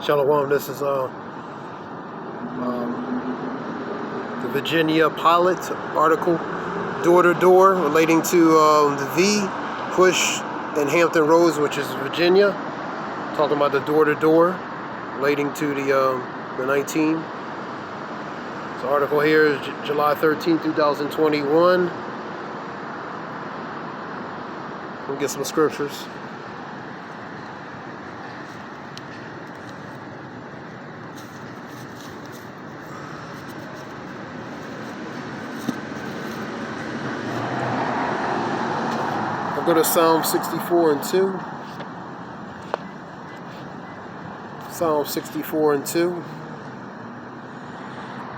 Shalom, this is the Virginia pilot article, door to door, relating to the V push in Hampton Roads, which is Virginia. Talking about the door to door, relating to the 19. This article here is July 13, 2021. We'll get some scriptures. Go to Psalm 64 and 2. Psalm 64 and 2.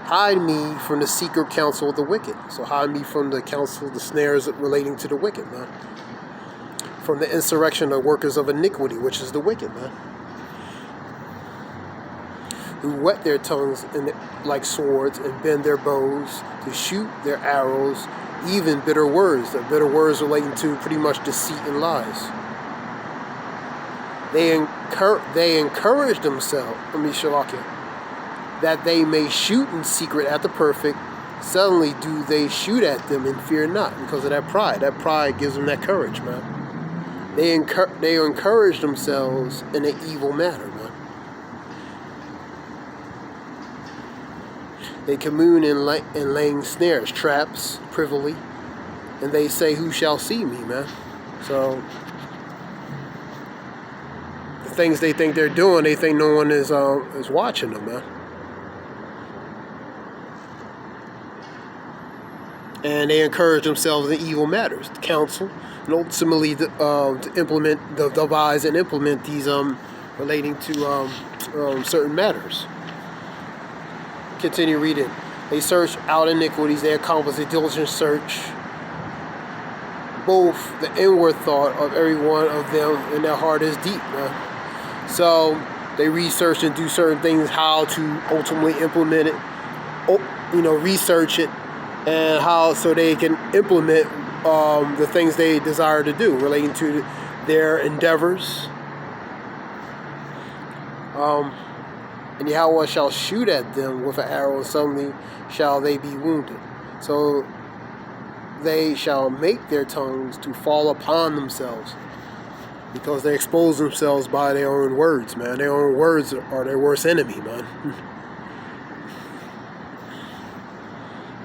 Hide me from the secret counsel of the wicked. So hide me from the counsel, the snares relating to the wicked, man. From the insurrection of workers of iniquity, which is the wicked, man. Who whet their tongues like swords and bend their bows to shoot their arrows, even bitter words. The bitter words relating to pretty much deceit and lies. They encourage themselves, that they may shoot in secret at the perfect. Suddenly do they shoot at them and fear not, because of that pride. That pride gives them that courage, man. They encourage themselves in an evil manner, man. They commune in laying snares, traps, privily, and they say, "Who shall see me, man?" So the things they think they're doing, they think no one is watching them, man. And they encourage themselves in evil matters, to counsel, and ultimately to implement, devise and implement these relating to certain matters. Continue reading. They search out iniquities. They accomplish a diligent search. Both the inward thought of every one of them and their heart is deep, man. So they research and do certain things, how to ultimately implement it, research it, and how so they can implement the things they desire to do relating to their endeavors. And Yahweh shall shoot at them with an arrow, and suddenly shall they be wounded. So they shall make their tongues to fall upon themselves, because they expose themselves by their own words, man. Their own words are their worst enemy, man.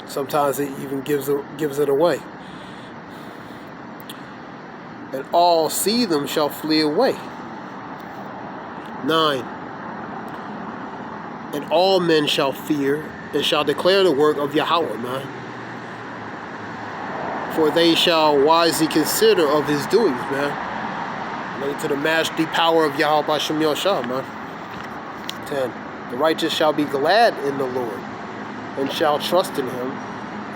Sometimes it even gives it away. And all see them shall flee away. 9. And all men shall fear and shall declare the work of Yahweh, man. For they shall wisely consider of his doings, man. Related to the majesty power of Yahweh B'Shem Yahshua, man. 10. The righteous shall be glad in the Lord and shall trust in him,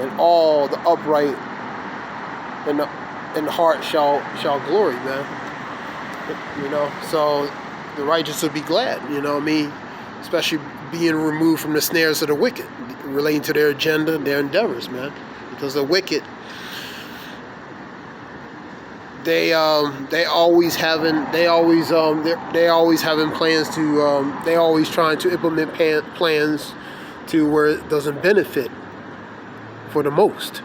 and all the upright in the heart shall glory, man. So the righteous will be glad, especially being removed from the snares of the wicked, relating to their agenda, their endeavors, man. Because the wicked, they always having plans to, they always trying to implement plans to where it doesn't benefit for the most.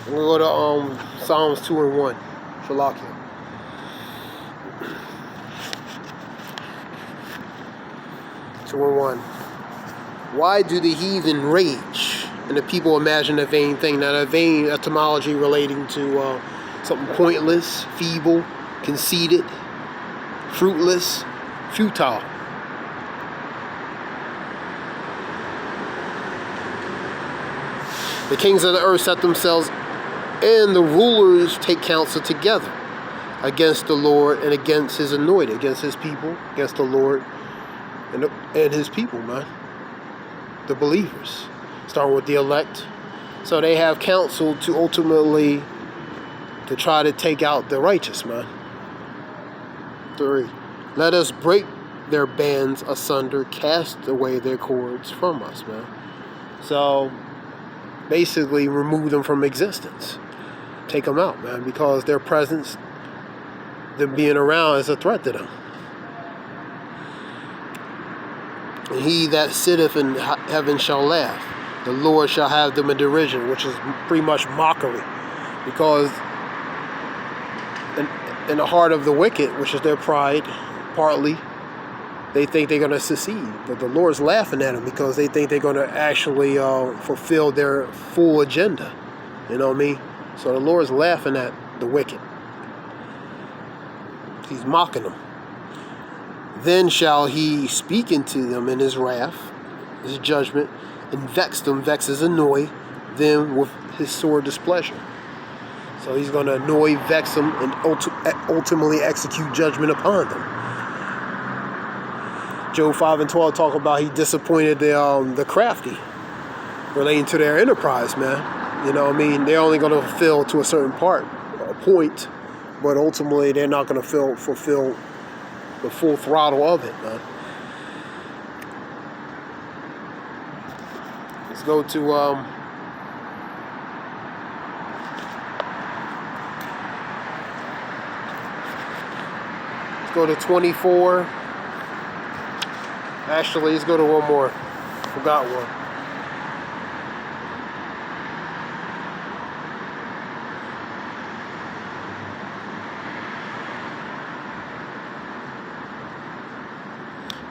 We'll go to Psalms 2 and 1. Shalakia. Why do the heathen rage and the people imagine a vain thing? Now, a vain etymology relating to something pointless, feeble, conceited, fruitless, futile. The kings of the earth set themselves, and the rulers take counsel together against the Lord and against his anointed, against his people, against the Lord and his people, man. The believers, starting with the elect. So they have counsel to ultimately to try to take out the righteous, man. 3. Let us break their bands asunder, cast away their cords from us, man. So basically remove them from existence. Take them out, man, because their presence, them being around, is a threat to them. And he that sitteth in heaven shall laugh. The Lord shall have them in derision, which is pretty much mockery. Because in the heart of the wicked, which is their pride, partly, they think they're going to succeed. But the Lord's laughing at them because they think they're going to actually fulfill their full agenda. You know what I mean? So the Lord's laughing at the wicked. He's mocking them. Then shall he speak unto them in his wrath, his judgment, and vex them, annoy them with his sore displeasure. So he's going to annoy, vex them, and ultimately execute judgment upon them. Job 5 and 12 talk about he disappointed the crafty relating to their enterprise, man. You know what I mean? They're only going to fulfill to a certain point, but ultimately they're not going to fulfill the full throttle of it, man. Let's go to let's go to 24. Actually, let's go to one more. Forgot one.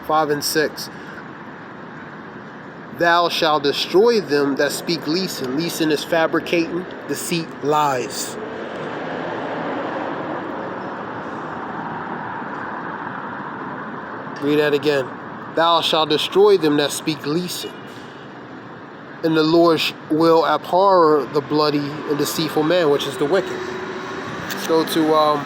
Five and 6. Thou shalt destroy them that speak leasing. Leasing is fabricating, deceit, lies. Read that again. Thou shalt destroy them that speak leasing. And the Lord will abhor the bloody and deceitful man, which is the wicked. Let's go to,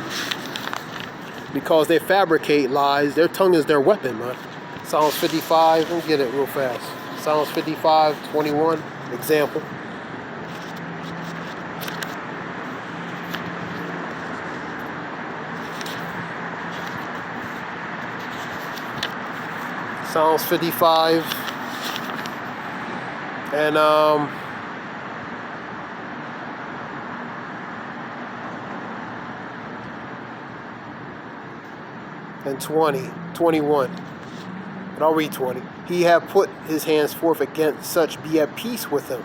because they fabricate lies, their tongue is their weapon, man. Psalms 55, let me get it real fast. Psalms 55, 21, example. Psalms 55 and and 21. But I'll read 20. He hath put his hands forth against such, be at peace with them.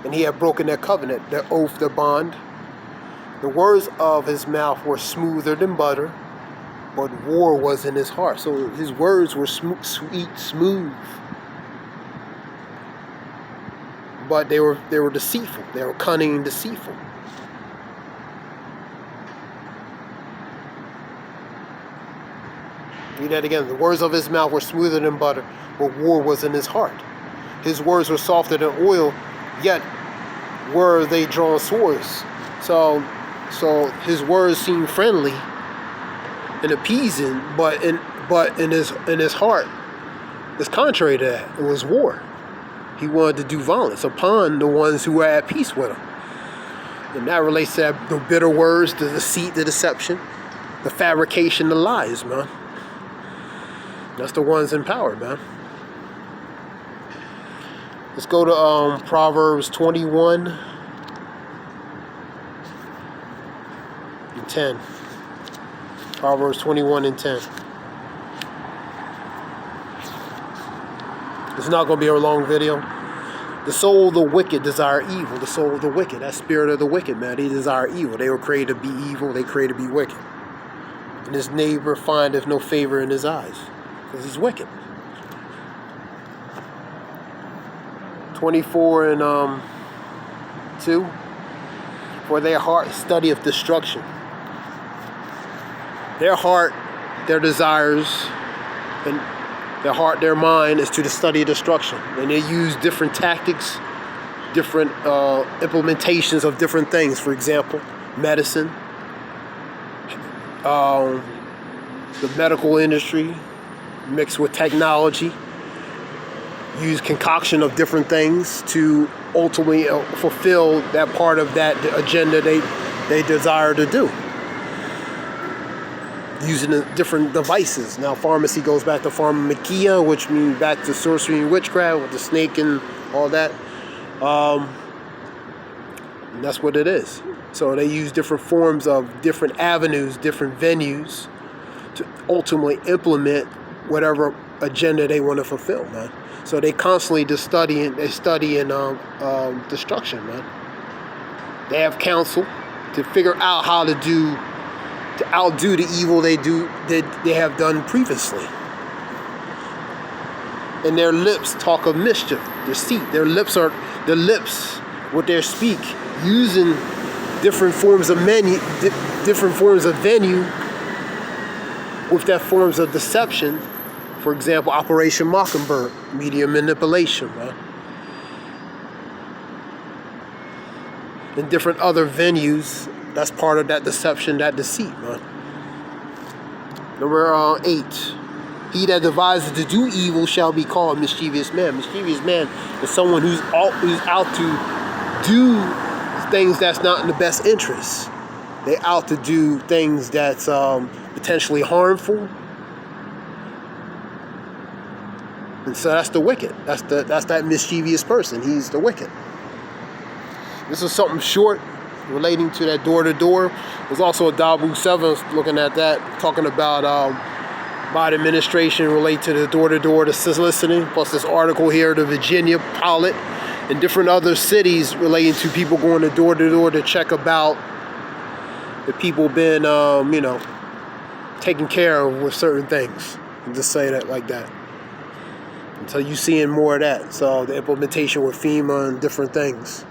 And he hath broken their covenant, their oath, their bond. The words of his mouth were smoother than butter, but war was in his heart. So his words were sweet, smooth. But they were deceitful. They were cunning and deceitful. Read that again. The words of his mouth were smoother than butter, but war was in his heart. His words were softer than oil, yet were they drawn swords. So his words seemed friendly and appeasing, but in his heart, it's contrary to that. It was war. He wanted to do violence upon the ones who were at peace with him. And that relates to the bitter words, the deceit, the deception, the fabrication, the lies, man. That's the ones in power, man. Let's go to Proverbs 21 and 10. Proverbs 21 and 10. It's not going to be a long video. The soul of the wicked desire evil. The soul of the wicked, that spirit of the wicked, man, they desire evil. They were created to be evil. They created to be wicked. And his neighbor findeth no favor in his eyes, because he's wicked. 24 and 2. For their heart studieth destruction. Their heart, their desires, and their heart, their mind is to study destruction. And they use different tactics, different implementations of different things. For example, medicine, the medical industry, mixed with technology, use concoction of different things to ultimately fulfill that part of that agenda they desire to do. Using the different devices. Now, pharmacy goes back to pharmakia, which means back to sorcery and witchcraft with the snake and all that. And that's what it is. So they use different forms of different avenues, different venues to ultimately implement whatever agenda they want to fulfill, man. So they constantly just studying destruction, man. They have counsel to figure out how to outdo the evil they have done previously. And their lips talk of mischief, deceit. Their lips, what they speak, using different forms of venue, with that forms of deception. For example, Operation Mockingbird, media manipulation, man. And different other venues, that's part of that deception, that deceit, man. Number 8. He that devises to do evil shall be called mischievous man. Mischievous man is someone who's out to do things that's not in the best interest. They out to do things that's potentially harmful. And so that's the wicked. That's that mischievous person. He's the wicked. This is something short relating to that door-to-door. There's also a Dabu 7 looking at that, talking about Biden administration related to the door-to-door, the soliciting, plus this article here, the Virginia pilot, and different other cities relating to people going to door-to-door to check about the people been, taken care of with certain things. And just say that like that. Until you seeing more of that. So the implementation with FEMA and different things.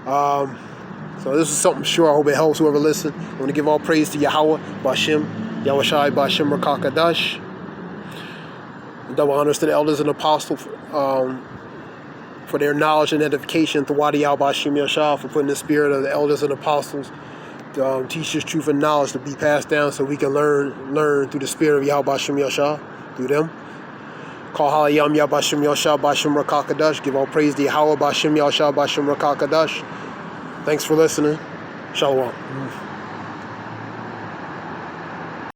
So this is something sure. I hope it helps whoever listens. I want to give all praise to Yahweh, Bashim, Yahweh Shai, Bashim, Rakakadash. Double honors to the elders and apostles for their knowledge and edification. Thawadi Yahweh Bashim Yashah for putting the spirit of the elders and apostles to teach this truth and knowledge to be passed down so we can learn through the spirit of Yahweh Bashim Yashah through them. Call Halayam Yah Bashim Yashah Bashim Rakakadash. Give all praise to Yahweh Bashim Yashah Bashim Rakakadash. Thanks for listening. Shalom.